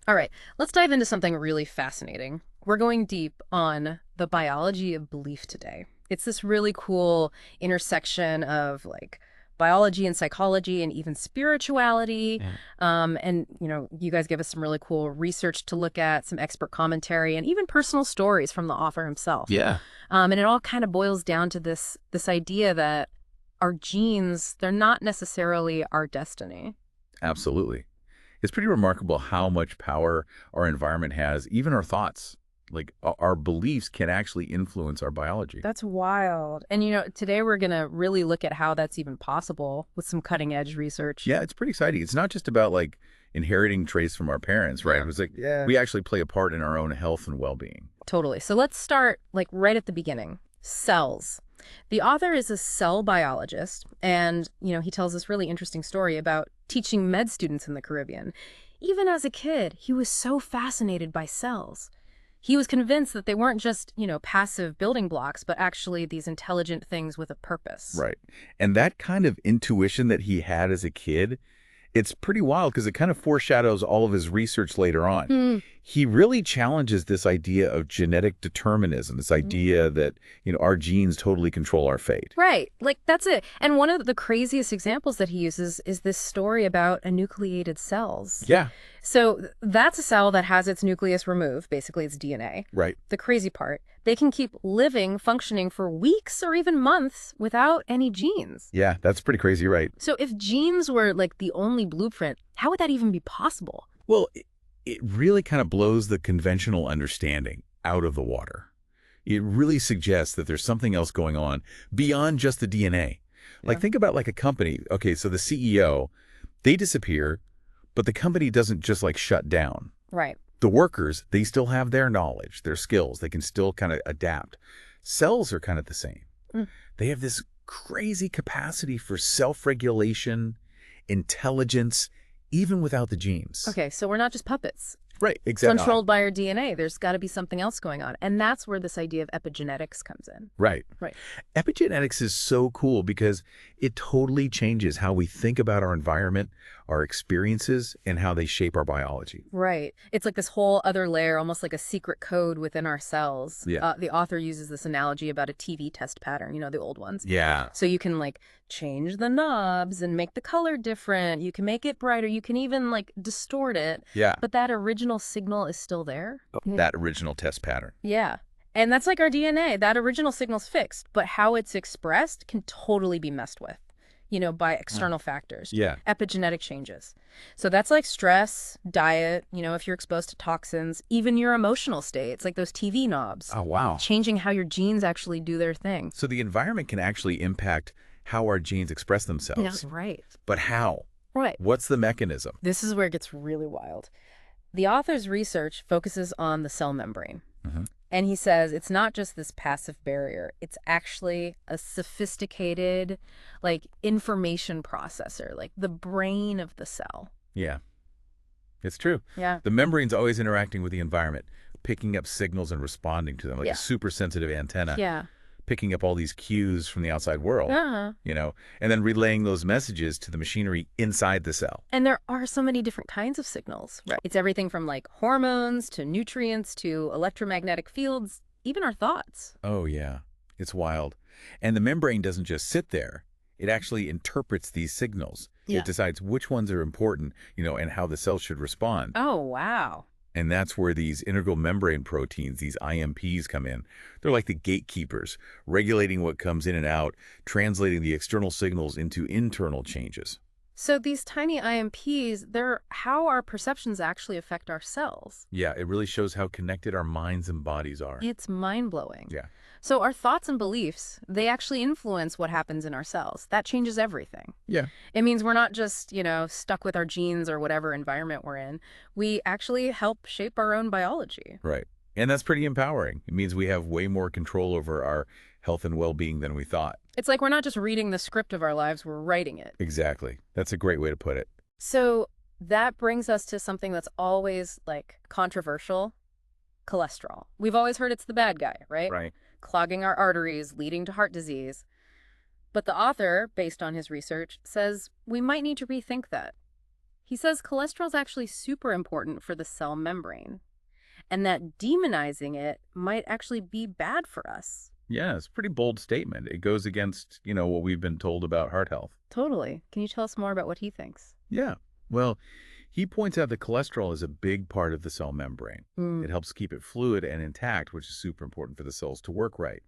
All right, let's dive into something really fascinating. We're going deep on the biology of belief today. It's this really cool intersection of like biology and psychology and even spirituality. Yeah. You guys give us some really cool research to look at, some expert commentary, and even personal stories from the author himself. Yeah, And it all kind of boils down to this idea that our genes, they're not necessarily our destiny. absolutely. It's pretty remarkable how much power our environment has, even our thoughts. Like our beliefs can actually influence our biology. That's wild. And today we're going to really look at how that's even possible with some cutting edge research. Yeah, it's pretty exciting. It's not just about like inheriting traits from our parents, right? It was like we actually play a part in our own health and well-being. Totally. So let's start like right at the beginning. Cells. The author is a cell biologist, and he tells this really interesting story about teaching med students in the Caribbean. Even as a kid, he was so fascinated by cells. He was convinced that they weren't just, passive building blocks, but actually these intelligent things with a purpose. Right. And that kind of intuition that he had as a kid, it's pretty wild because it kind of foreshadows all of his research later on. Hmm. He really challenges this idea of genetic determinism, this idea that, our genes totally control our fate. Right. Like, that's it. And one of the craziest examples that he uses is this story about enucleated cells. Yeah, So that's a cell that has its nucleus removed, basically its DNA. right. The crazy part, they can keep living, functioning for weeks or even months without any genes. Yeah, that's pretty crazy, right? So if genes were like the only blueprint, how would that even be possible? Well, it really kind of blows the conventional understanding out of the water. It really suggests that there's something else going on beyond just the DNA. Like, Yeah. think about like a company. Okay, so the CEO, they disappear, but the company doesn't just like shut down. Right. The workers, they still have their knowledge, their skills. They can still kind of adapt. Cells are kind of the same. Mm. They have this crazy capacity for self-regulation, intelligence, even without the genes. Okay, so we're not just puppets. Right, exactly. Controlled by our DNA. There's got to be something else going on. And that's where this idea of epigenetics comes in. Right. Right. Epigenetics is so cool because it totally changes how we think about our environment, our experiences, and how they shape our biology. Right. It's like this whole other layer, almost like a secret code within our cells. Yeah. The author uses this analogy about a TV test pattern, the old ones. Yeah. So you can like change the knobs and make the color different. You can make it brighter. You can even like distort it. Yeah. But that original signal is still there. That original test pattern. Yeah. And that's like our DNA. That original signal's fixed, but how it's expressed can totally be messed with, by external factors. Yeah. Epigenetic changes. So that's like stress, diet, if you're exposed to toxins, even your emotional state. It's like those TV knobs, Oh, wow. changing how your genes actually do their thing. So the environment can actually impact how our genes express themselves. Yeah, right. But how? Right. What's the mechanism? This is where it gets really wild. The author's research focuses on the cell membrane. Mhm. And he says it's not just this passive barrier. It's actually a sophisticated, like, information processor, like the brain of the cell. Yeah. It's true. Yeah. The membrane's always interacting with the environment, picking up signals and responding to them like Yeah. a super sensitive antenna, Yeah. picking up all these cues from the outside world, Uh-huh. and then relaying those messages to the machinery inside the cell. And there are so many different kinds of signals. Right. It's everything from like hormones to nutrients to electromagnetic fields, even our thoughts. Oh, yeah. It's wild. And the membrane doesn't just sit there. It actually interprets these signals. Yeah. It decides which ones are important, and how the cell should respond. Oh, wow. And that's where these integral membrane proteins, these IMPs, come in. They're like the gatekeepers, regulating what comes in and out, translating the external signals into internal changes. So these tiny IMPs, they're how our perceptions actually affect our cells. Yeah, it really shows how connected our minds and bodies are. It's mind-blowing. Yeah. So our thoughts and beliefs, they actually influence what happens in our cells. That changes everything. Yeah. It means we're not just, stuck with our genes or whatever environment we're in. We actually help shape our own biology. Right. And that's pretty empowering. It means we have way more control over our health and well-being than we thought. It's like we're not just reading the script of our lives, we're writing it. Exactly. That's a great way to put it. So that brings us to something that's always, like, controversial. Cholesterol. We've always heard it's the bad guy, right? Right. Clogging our arteries, leading to heart disease. But the author, based on his research, says we might need to rethink that. He says cholesterol is actually super important for the cell membrane, and that demonizing it might actually be bad for us. Yeah, it's a pretty bold statement. It goes against, what we've been told about heart health. Totally. Can you tell us more about what he thinks? Yeah. Well, he points out that cholesterol is a big part of the cell membrane. Mm. It helps keep it fluid and intact, which is super important for the cells to work right.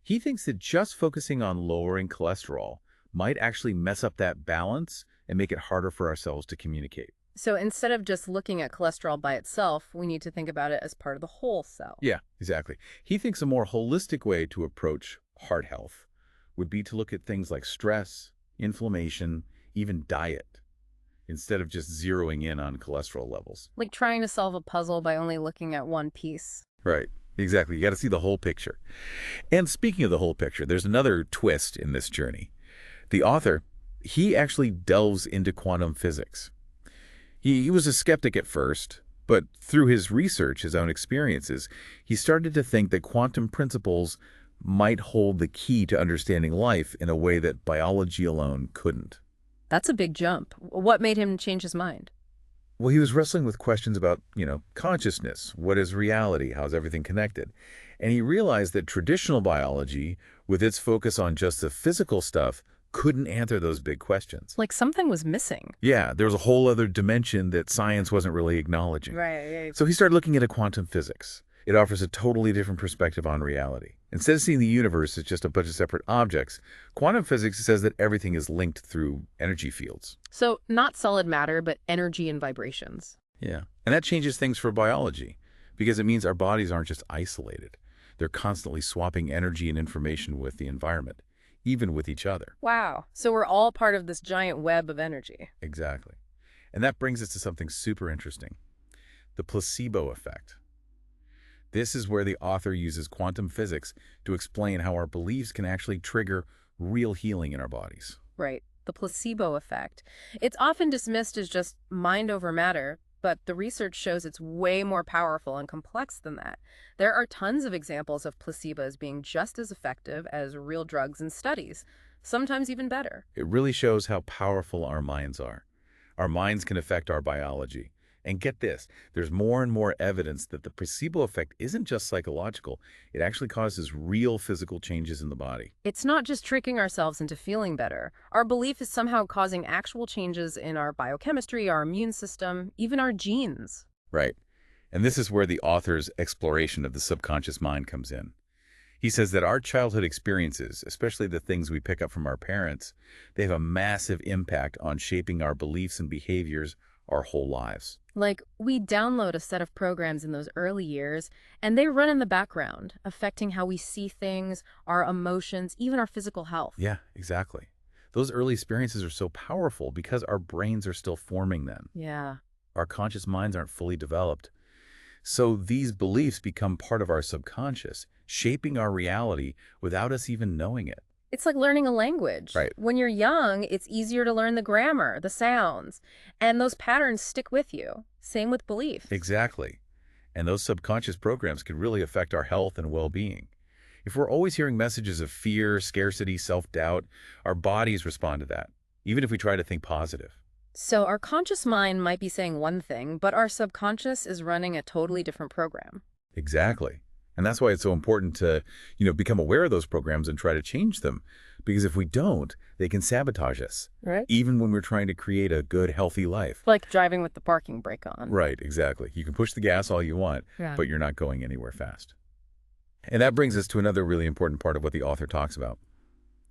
He thinks that just focusing on lowering cholesterol might actually mess up that balance and make it harder for our cells to communicate. So instead of just looking at cholesterol by itself, we need to think about it as part of the whole cell. Yeah, exactly. He thinks a more holistic way to approach heart health would be to look at things like stress, inflammation, even diet, instead of just zeroing in on cholesterol levels. Like trying to solve a puzzle by only looking at one piece. Right. Exactly. You got to see the whole picture. And speaking of the whole picture, there's another twist in this journey. The author, he actually delves into quantum physics. He was a skeptic at first, but through his research, his own experiences, he started to think that quantum principles might hold the key to understanding life in a way that biology alone couldn't. That's a big jump. What made him change his mind? Well, he was wrestling with questions about, consciousness. What is reality? How's everything connected? And he realized that traditional biology, with its focus on just the physical stuff, couldn't answer those big questions. Like something was missing. Yeah, there was a whole other dimension that science wasn't really acknowledging. Right. So he started looking into quantum physics. It offers a totally different perspective on reality. Instead of seeing the universe as just a bunch of separate objects, quantum physics says that everything is linked through energy fields. So not solid matter, but energy and vibrations. Yeah. And that changes things for biology because it means our bodies aren't just isolated. They're constantly swapping energy and information with the environment, even with each other. Wow. So we're all part of this giant web of energy. Exactly. And that brings us to something super interesting, the placebo effect. This is where the author uses quantum physics to explain how our beliefs can actually trigger real healing in our bodies. Right. The placebo effect. It's often dismissed as just mind over matter, but the research shows it's way more powerful and complex than that. There are tons of examples of placebos being just as effective as real drugs in studies, sometimes even better. It really shows how powerful our minds are. Our minds can affect our biology. And get this, there's more and more evidence that the placebo effect isn't just psychological, it actually causes real physical changes in the body. It's not just tricking ourselves into feeling better. Our belief is somehow causing actual changes in our biochemistry, our immune system, even our genes. Right. And this is where the author's exploration of the subconscious mind comes in. He says that our childhood experiences, especially the things we pick up from our parents, they have a massive impact on shaping our beliefs and behaviors our whole lives. Like, we download a set of programs in those early years, and they run in the background, affecting how we see things, our emotions, even our physical health. Yeah, exactly. Those early experiences are so powerful because our brains are still forming then. Yeah. Our conscious minds aren't fully developed. So these beliefs become part of our subconscious, shaping our reality without us even knowing it. It's like learning a language. Right. When you're young, it's easier to learn the grammar, the sounds, and those patterns stick with you. Same with belief. Exactly. And those subconscious programs can really affect our health and well-being. If we're always hearing messages of fear, scarcity, self-doubt, our bodies respond to that, even if we try to think positive. So our conscious mind might be saying one thing, but our subconscious is running a totally different program. Exactly. And that's why it's so important to, become aware of those programs and try to change them. Because if we don't, they can sabotage us, Right. even when we're trying to create a good, healthy life. Like driving with the parking brake on. Right, exactly. You can push the gas all you want, Yeah. but you're not going anywhere fast. And that brings us to another really important part of what the author talks about,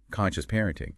conscious parenting.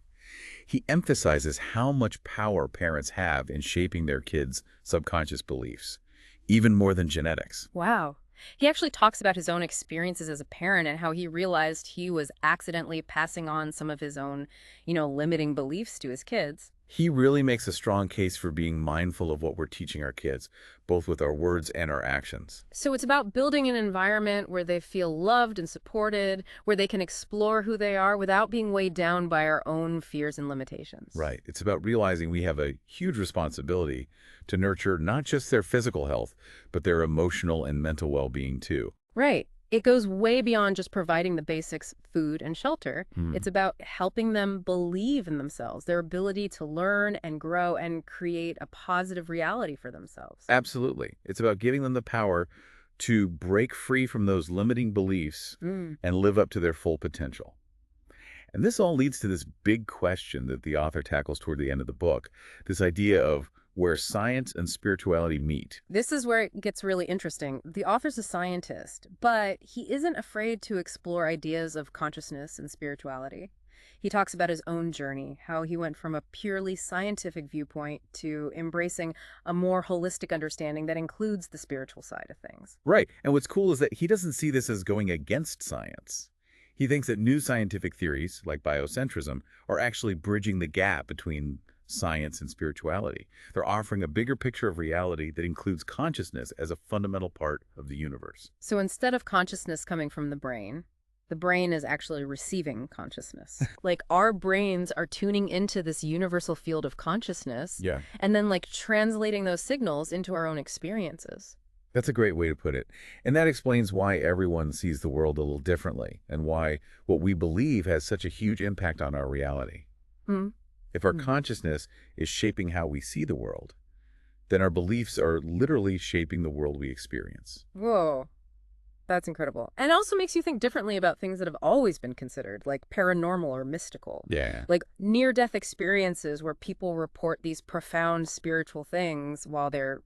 He emphasizes how much power parents have in shaping their kids' subconscious beliefs, even more than genetics. Wow. He actually talks about his own experiences as a parent and how he realized he was accidentally passing on some of his own, limiting beliefs to his kids. He really makes a strong case for being mindful of what we're teaching our kids, both with our words and our actions. So it's about building an environment where they feel loved and supported, where they can explore who they are without being weighed down by our own fears and limitations. Right. It's about realizing we have a huge responsibility to nurture not just their physical health, but their emotional and mental well-being too. Right. It goes way beyond just providing the basics, food and shelter. Hmm. It's about helping them believe in themselves, their ability to learn and grow and create a positive reality for themselves. Absolutely. It's about giving them the power to break free from those limiting beliefs Mm. and live up to their full potential. And this all leads to this big question that the author tackles toward the end of the book, this idea of where science and spirituality meet. This is where it gets really interesting. The author's a scientist, but he isn't afraid to explore ideas of consciousness and spirituality. He talks about his own journey, how he went from a purely scientific viewpoint to embracing a more holistic understanding that includes the spiritual side of things. Right. And what's cool is that he doesn't see this as going against science. He thinks that new scientific theories, like biocentrism, are actually bridging the gap between science and spirituality. They're offering a bigger picture of reality that includes consciousness as a fundamental part of the universe. So instead of consciousness coming from the brain is actually receiving consciousness. Like our brains are tuning into this universal field of consciousness Yeah. and then like translating those signals into our own experiences. That's a great way to put it. And that explains why everyone sees the world a little differently and why what we believe has such a huge impact on our reality. Hmm. If our Hmm. consciousness is shaping how we see the world, then our beliefs are literally shaping the world we experience. Whoa, that's incredible. And it also makes you think differently about things that have always been considered, like paranormal or mystical. Yeah. Like near-death experiences where people report these profound spiritual things while they're,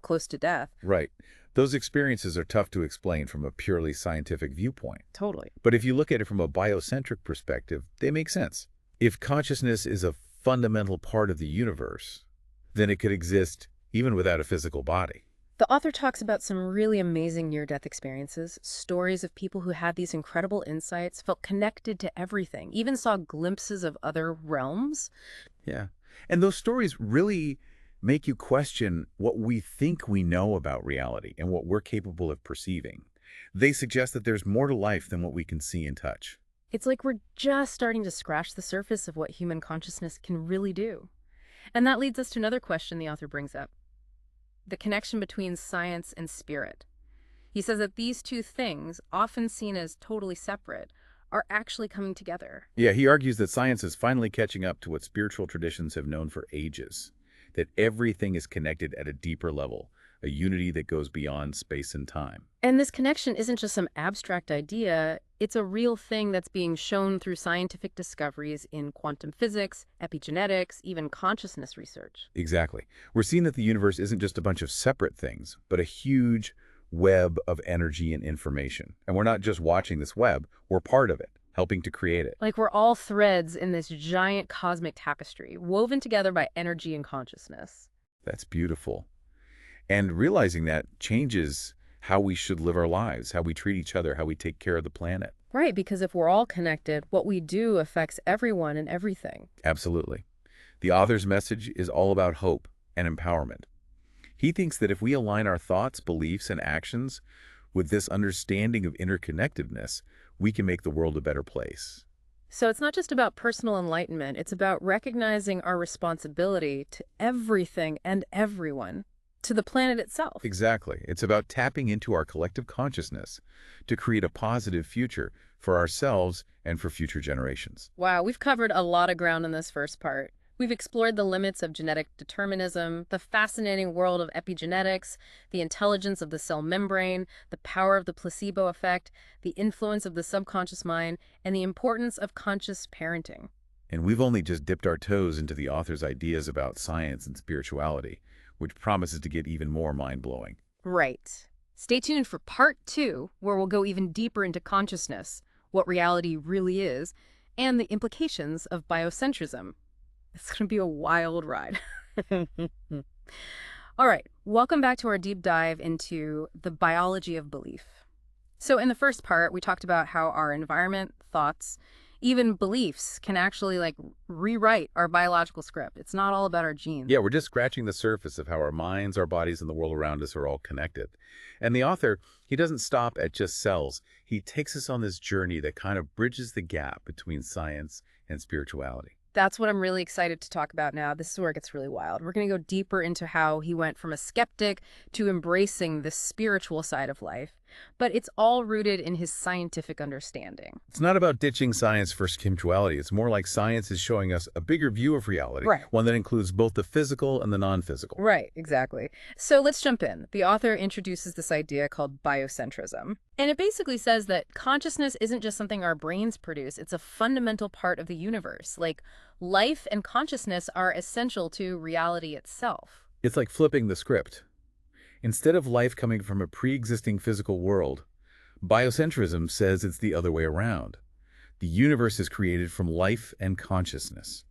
close to death. Right. Those experiences are tough to explain from a purely scientific viewpoint. Totally. But if you look at it from a biocentric perspective, they make sense. If consciousness is a fundamental part of the universe, then it could exist even without a physical body. The author talks about some really amazing near-death experiences, stories of people who had these incredible insights, felt connected to everything, even saw glimpses of other realms. Yeah. And those stories really make you question what we think we know about reality and what we're capable of perceiving. They suggest that there's more to life than what we can see and touch. It's like we're just starting to scratch the surface of what human consciousness can really do. And that leads us to another question the author brings up: the connection between science and spirit. He says that these two things, often seen as totally separate, are actually coming together. Yeah, he argues that science is finally catching up to what spiritual traditions have known for ages, that everything is connected at a deeper level, a unity that goes beyond space and time. And this connection isn't just some abstract idea, it's a real thing that's being shown through scientific discoveries in quantum physics, epigenetics, even consciousness research. Exactly. We're seeing that the universe isn't just a bunch of separate things, but a huge web of energy and information. And we're not just watching this web, we're part of it, helping to create it. Like we're all threads in this giant cosmic tapestry, woven together by energy and consciousness. That's beautiful. And realizing that changes how we should live our lives, how we treat each other, how we take care of the planet. Right, because if we're all connected, what we do affects everyone and everything. Absolutely. The author's message is all about hope and empowerment. He thinks that if we align our thoughts, beliefs, and actions with this understanding of interconnectedness, we can make the world a better place. So it's not just about personal enlightenment, it's about recognizing our responsibility to everything and everyone, to the planet itself. Exactly. It's about tapping into our collective consciousness to create a positive future for ourselves and for future generations. Wow, we've covered a lot of ground in this first part. We've explored the limits of genetic determinism, the fascinating world of epigenetics, the intelligence of the cell membrane, the power of the placebo effect, the influence of the subconscious mind, and the importance of conscious parenting. And we've only just dipped our toes into the author's ideas about science and spirituality, which promises to get even more mind-blowing. Right. Stay tuned for part 2, where we'll go even deeper into consciousness, what reality really is, and the implications of biocentrism. It's going to be a wild ride. All right, welcome back to our deep dive into the biology of belief. So in the first part, we talked about how our environment, thoughts, even beliefs can actually rewrite our biological script. It's not all about our genes. Yeah, we're just scratching the surface of how our minds, our bodies, and the world around us are all connected. And the author, he doesn't stop at just cells. He takes us on this journey that kind of bridges the gap between science and spirituality. That's what I'm really excited to talk about now. This is where it gets really wild. We're going to go deeper into how he went from a skeptic to embracing the spiritual side of life, but it's all rooted in his scientific understanding. It's not about ditching science for spirituality. It's more like science is showing us a bigger view of reality, Right. one that includes both the physical and the non-physical. Right, exactly. So let's jump in. The author introduces this idea called biocentrism. And it basically says that consciousness isn't just something our brains produce, it's a fundamental part of the universe. Like, life and consciousness are essential to reality itself. It's like flipping the script. Instead of life coming from a pre-existing physical world, biocentrism says it's the other way around. The universe is created from life and consciousness.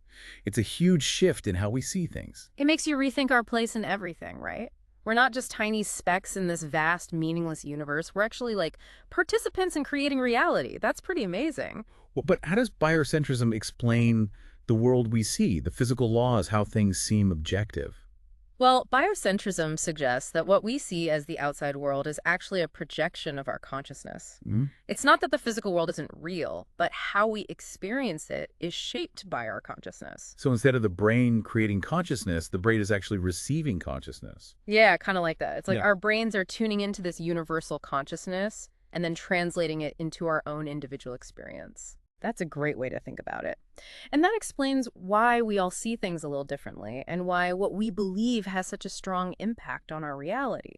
It's a huge shift in how we see things. It makes you rethink our place in everything, right? We're not just tiny specks in this vast, meaningless universe. We're actually like participants in creating reality. That's pretty amazing. Well, but how does biocentrism explain the world we see, the physical laws, how things seem objective? Well, biocentrism suggests that what we see as the outside world is actually a projection of our consciousness. Mhm. It's not that the physical world isn't real, but how we experience it is shaped by our consciousness. So instead of the brain creating consciousness, the brain is actually receiving consciousness. Yeah, kind of like that. It's like Yeah. our brains are tuning into this universal consciousness and then translating it into our own individual experience. That's a great way to think about it. And that explains why we all see things a little differently and why what we believe has such a strong impact on our reality.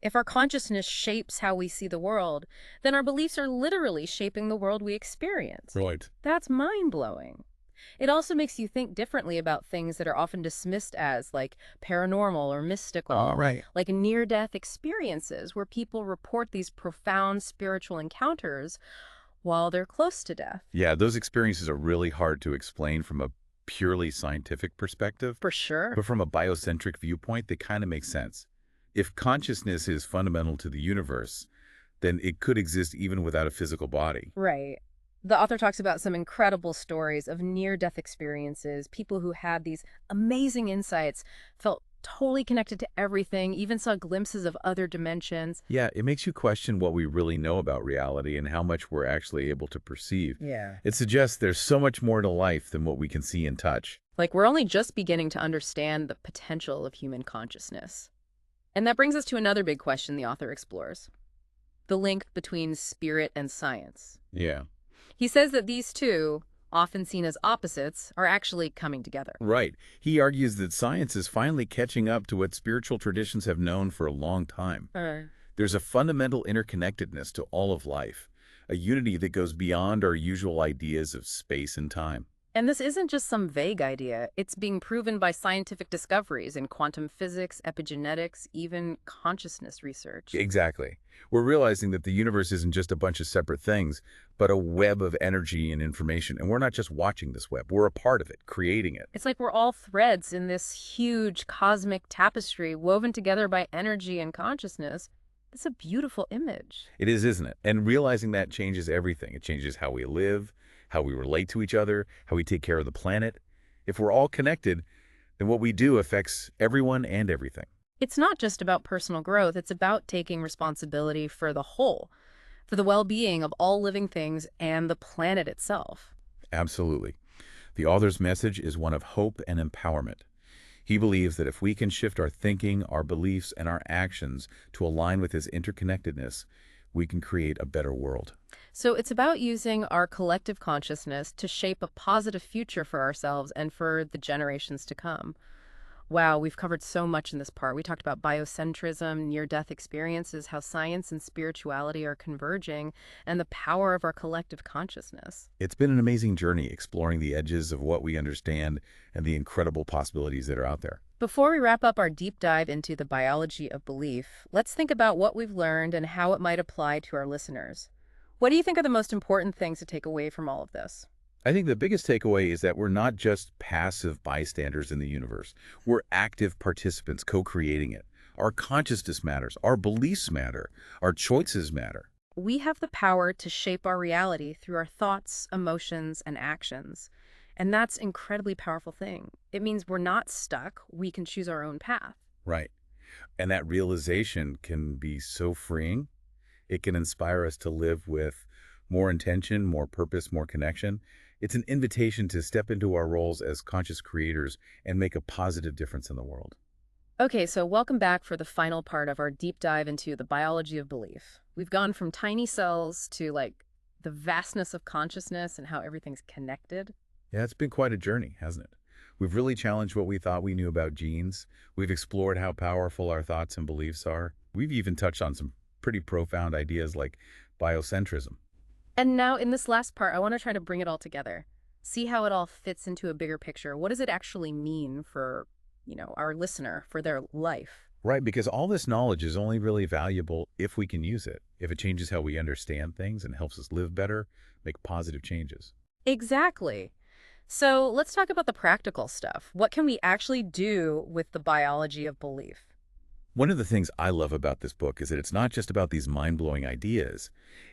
If our consciousness shapes how we see the world, then our beliefs are literally shaping the world we experience. Right. That's mind-blowing. It also makes you think differently about things that are often dismissed as like paranormal or mystical, All right. like near-death experiences where people report these profound spiritual encounters while they're close to death. Yeah, those experiences are really hard to explain from a purely scientific perspective, For sure. but from a biocentric viewpoint, they kind of make sense. If consciousness is fundamental to the universe, then it could exist even without a physical body. Right. The author talks about some incredible stories of near-death experiences, people who had these amazing insights, felt totally connected to everything, even saw glimpses of other dimensions. Yeah, it makes you question what we really know about reality and how much we're actually able to perceive. Yeah. It suggests there's so much more to life than what we can see and touch. Like, we're only just beginning to understand the potential of human consciousness. And that brings us to another big question the author explores: the link between spirit and science. Yeah. He says that these two, often seen as opposites, are actually coming together. Right. He argues that science is finally catching up to what spiritual traditions have known for a long time. There's a fundamental interconnectedness to all of life, a unity that goes beyond our usual ideas of space and time. And this isn't just some vague idea. It's being proven by scientific discoveries in quantum physics, epigenetics, even consciousness research. Exactly. We're realizing that the universe isn't just a bunch of separate things, but a web of energy and information. And we're not just watching this web. We're a part of it, creating it. It's like we're all threads in this huge cosmic tapestry woven together by energy and consciousness. It's a beautiful image. It is, isn't it? And realizing that changes everything. It changes how we live, how we relate to each other, how we take care of the planet. If we're all connected, then what we do affects everyone and everything. It's not just about personal growth. It's about taking responsibility for the whole, for the well-being of all living things and the planet itself. Absolutely. The author's message is one of hope and empowerment. He believes that if we can shift our thinking, our beliefs, and our actions to align with his interconnectedness, we can create a better world. So it's about using our collective consciousness to shape a positive future for ourselves and for the generations to come. Wow, we've covered so much in this part. We talked about biocentrism, near-death experiences, how science and spirituality are converging, and the power of our collective consciousness. It's been an amazing journey exploring the edges of what we understand and the incredible possibilities that are out there. Before we wrap up our deep dive into the biology of belief, let's think about what we've learned and how it might apply to our listeners. What do you think are the most important things to take away from all of this? I think the biggest takeaway is that we're not just passive bystanders in the universe. We're active participants co-creating it. Our consciousness matters. Our beliefs matter. Our choices matter. We have the power to shape our reality through our thoughts, emotions, and actions. And that's an incredibly powerful thing. It means we're not stuck. We can choose our own path. Right. And that realization can be so freeing. It can inspire us to live with more intention, more purpose, more connection. It's an invitation to step into our roles as conscious creators and make a positive difference in the world. Okay, so welcome back for the final part of our deep dive into the biology of belief. We've gone from tiny cells to like the vastness of consciousness and how everything's connected. Yeah, it's been quite a journey, hasn't it? We've really challenged what we thought we knew about genes. We've explored how powerful our thoughts and beliefs are. We've even touched on some pretty profound ideas like biocentrism. And now in this last part, I want to try to bring it all together. See how it all fits into a bigger picture. What does it actually mean for, our listener, for their life? Right, because all this knowledge is only really valuable if we can use it, if it changes how we understand things and helps us live better, make positive changes. Exactly. So let's talk about the practical stuff. What can we actually do with the biology of belief? One of the things I love about this book is that it's not just about these mind-blowing ideas.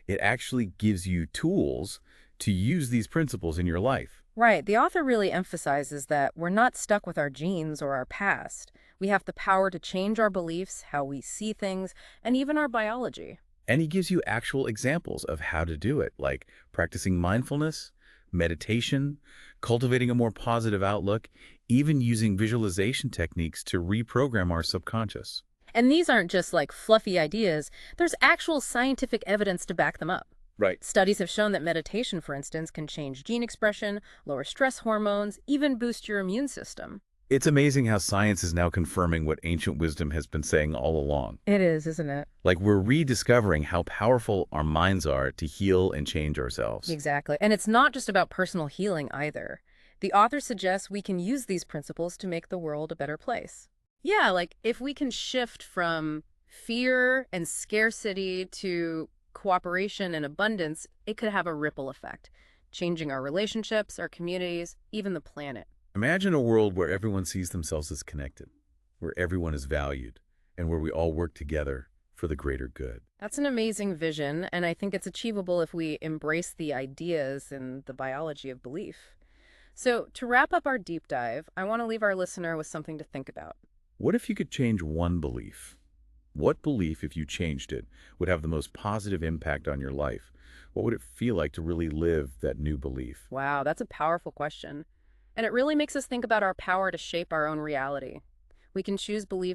It actually gives you tools to use these principles in your life. Right. The author really emphasizes that we're not stuck with our genes or our past. We have the power to change our beliefs, how we see things, and even our biology. And he gives you actual examples of how to do it, like practicing mindfulness, meditation, cultivating a more positive outlook, even using visualization techniques to reprogram our subconscious. And these aren't just like fluffy ideas, there's actual scientific evidence to back them up. Right. Studies have shown that meditation, for instance, can change gene expression, lower stress hormones, even boost your immune system. It's amazing how science is now confirming what ancient wisdom has been saying all along. It is, isn't it? Like we're rediscovering how powerful our minds are to heal and change ourselves. Exactly. And it's not just about personal healing either. The author suggests we can use these principles to make the world a better place. Yeah, like if we can shift from fear and scarcity to cooperation and abundance, it could have a ripple effect, changing our relationships, our communities, even the planet. Imagine a world where everyone sees themselves as connected, where everyone is valued, and where we all work together for the greater good. That's an amazing vision, and I think it's achievable if we embrace the ideas and the biology of belief. So, to wrap up our deep dive, I want to leave our listener with something to think about. What if you could change one belief? What belief, if you changed it, would have the most positive impact on your life? What would it feel like to really live that new belief? Wow, that's a powerful question. And it really makes us think about our power to shape our own reality. We can choose beliefs